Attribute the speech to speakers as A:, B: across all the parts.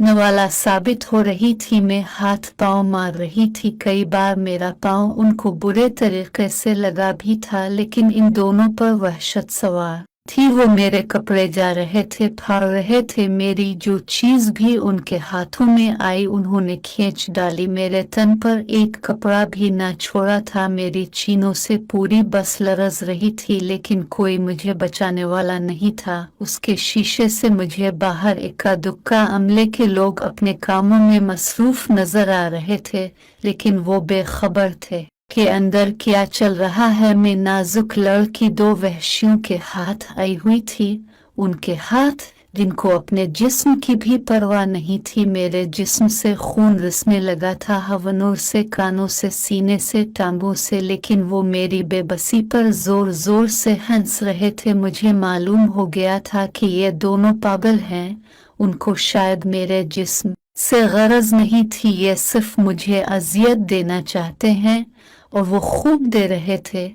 A: वाला साबित हो रही थी। मैं हाथ पांव मार रही थी, कई बार मेरा पांव उनको बुरे तरीके से लगा भी था, लेकिन इन दोनों पर वहशत सवार थी। वो मेरे कपड़े जा रहे थे, फाड़ रहे थे, मेरी जो चीज भी उनके हाथों में आई उन्होंने खींच डाली। मेरे तन पर एक कपड़ा भी न छोड़ा था। मेरी चीनों से पूरी बस लरज रही थी, लेकिन कोई मुझे बचाने वाला नहीं था। उसके शीशे से मुझे बाहर इक्का दुक्का अमले के लोग अपने कामों में मसरूफ नजर आ रहे थे, लेकिन वो बेखबर थे के अंदर क्या चल रहा है। मैं नाजुक लड़की दो वहशियों के हाथ आई हुई थी, उनके हाथ जिनको अपने जिस्म की भी परवाह नहीं थी। मेरे जिस्म से खून रिसने लगा था, हवनों से, कानों से, सीने से, टांगों से, लेकिन वो मेरी बेबसी पर जोर जोर से हंस रहे थे। मुझे मालूम हो गया था कि ये दोनों पागल हैं, उनको शायद मेरे जिस्म से गरज नहीं थी, ये सिर्फ मुझे अजियत देना चाहते हैं, और वो खूब दे रहे थे।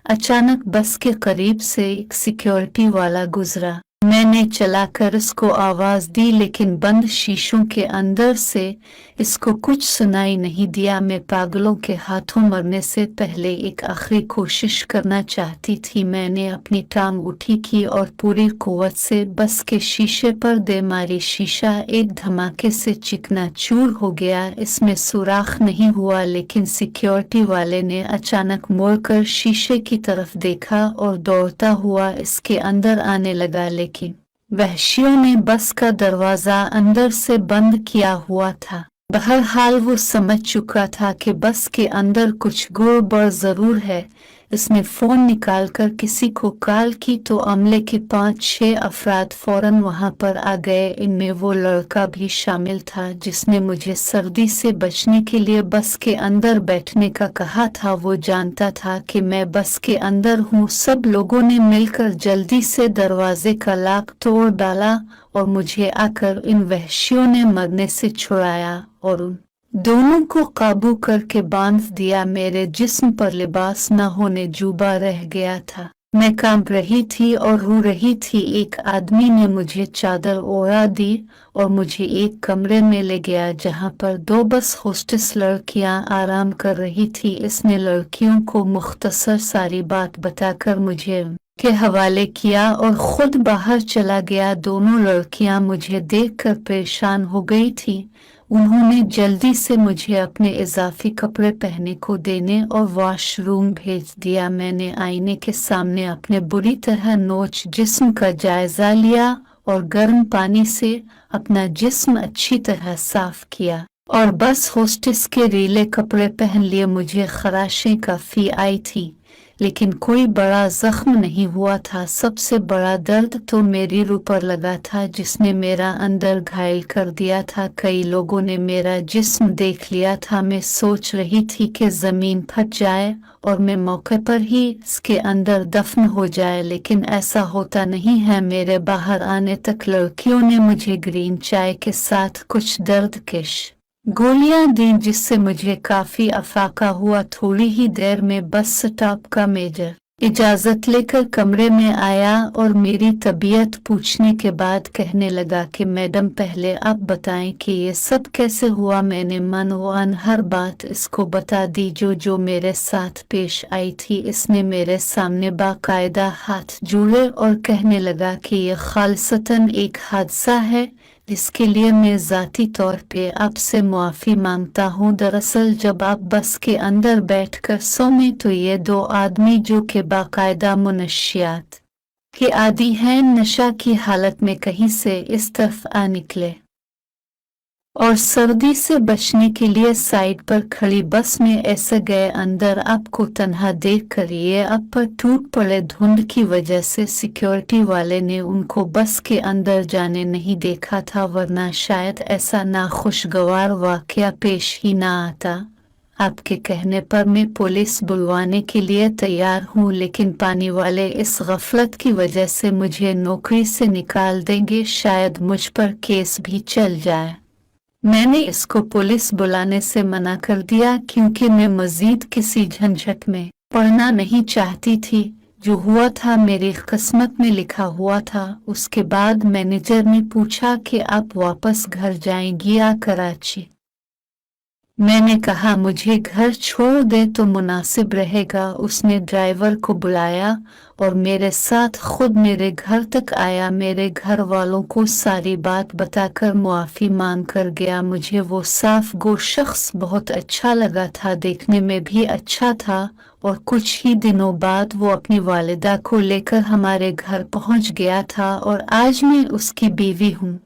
A: अचानक बस के करीब से एक सिक्योरिटी वाला गुजरा। मैंने चलाकर इसको आवाज दी, लेकिन बंद शीशों के अंदर से इसको कुछ सुनाई नहीं दिया। मैं पागलों के हाथों मरने से पहले एक आखिरी कोशिश करना चाहती थी। मैंने अपनी टांग उठी की और पूरी कुव्वत से बस के शीशे पर दे मारी। शीशा एक धमाके से चिकनाचूर हो गया। इसमें सुराख नहीं हुआ, लेकिन सिक्योरिटी वाले ने अचानक मुड़कर शीशे की तरफ देखा और दौड़ता हुआ इसके अंदर आने लगा, लेकिन वहशियों ने बस का दरवाजा अंदर से बंद किया हुआ था। बहरहाल वो समझ चुका था कि बस के अंदर कुछ गड़बड़ जरूर है। इसने फोन निकालकर किसी को कॉल की तो अमले के 5-6 अफराद फौरन वहां पर आ गए। इनमें वो लड़का भी शामिल था जिसने मुझे सर्दी से बचने के लिए बस के अंदर बैठने का कहा था। वो जानता था कि मैं बस के अंदर हूँ। सब लोगों ने मिलकर जल्दी से दरवाजे का लॉक तोड़ डाला और मुझे आकर इन वहशियों ने मरने से छुड़ाया और उन दोनों को काबू करके बांध दिया। मेरे जिस्म पर लिबास न होने जुबा रह गया था। मैं कांप रही थी और रो रही थी। एक आदमी ने मुझे चादर ओढ़ा दी और मुझे एक कमरे में ले गया जहां पर 2 बस होस्टेस लड़कियां आराम कर रही थी। इसने लड़कियों को मुख्तसर सारी बात बताकर मुझे के हवाले किया और खुद बाहर चला गया। दोनों लड़कियां मुझे देखकर परेशान हो गई थी। उन्होंने जल्दी से मुझे अपने इजाफी कपड़े पहनने को देने और वॉशरूम भेज दिया। मैंने आईने के सामने अपने बुरी तरह नोच जिस्म का जायजा लिया और गर्म पानी से अपना जिस्म अच्छी तरह साफ किया और बस होस्टेस के रीले कपड़े पहन लिए। मुझे खराशें काफी आई थी, लेकिन कोई बड़ा जख्म नहीं हुआ था। सबसे बड़ा दर्द तो मेरी रूह पर लगा था जिसने मेरा अंदर घायल कर दिया था। कई लोगों ने मेरा जिस्म देख लिया था। मैं सोच रही थी कि जमीन फट जाए और मैं मौके पर ही इसके अंदर दफन हो जाए, लेकिन ऐसा होता नहीं है। मेरे बाहर आने तक लड़कियों ने मुझे ग्रीन चाय के साथ कुछ दर्दकश गोलियां दी, जिससे मुझे काफी अफाका हुआ। थोड़ी ही देर में बस स्टॉप का मेजर इजाजत लेकर कमरे में आया और मेरी तबीयत पूछने के बाद कहने लगा कि मैडम पहले आप बताएं कि ये सब कैसे हुआ। मैंने मनोवान हर बात इसको बता दी जो मेरे साथ पेश आई थी। इसने मेरे सामने बाकायदा हाथ जोड़े और कहने लगा कि ये खालसतन एक हादसा है जिसके लिए मैं जाती तौर पे आपसे मुआफी मांगता हूँ। दरअसल जब आप बस के अंदर बैठकर सोए तो ये 2 आदमी जो कि बाकायदा मुनशियात के आदी हैं, नशा की हालत में कहीं से इस तरफ आ निकले और सर्दी से बचने के लिए साइड पर खड़ी बस में ऐसे गए अंदर। आपको तन्हा देख कर ये आप पर टूट पड़े। धुंध की वजह से सिक्योरिटी वाले ने उनको बस के अंदर जाने नहीं देखा था, वरना शायद ऐसा नाखुशगवार वाकया पेश ही ना आता। आपके कहने पर मैं पुलिस बुलवाने के लिए तैयार हूँ, लेकिन पानी वाले इस गफलत की वजह से मुझे नौकरी से निकाल देंगे। शायद मुझ पर केस भी चल जाए। मैंने इसको पुलिस बुलाने से मना कर दिया क्योंकि मैं मजीद किसी झंझट में पड़ना नहीं चाहती थी। जो हुआ था मेरी किस्मत में लिखा हुआ था। उसके बाद मैनेजर ने पूछा कि आप वापस घर जाएंगी या कराची। मैंने कहा मुझे घर छोड़ दे तो मुनासिब रहेगा। उसने ड्राइवर को बुलाया और मेरे साथ खुद मेरे घर तक आया। मेरे घर वालों को सारी बात बताकर मुआफ़ी मांग कर गया। मुझे वो साफ गो शख्स बहुत अच्छा लगा था, देखने में भी अच्छा था, और कुछ ही दिनों बाद वो अपनी वालिदा को लेकर हमारे घर पहुंच गया था और आज मैं उसकी बीवी हूँ।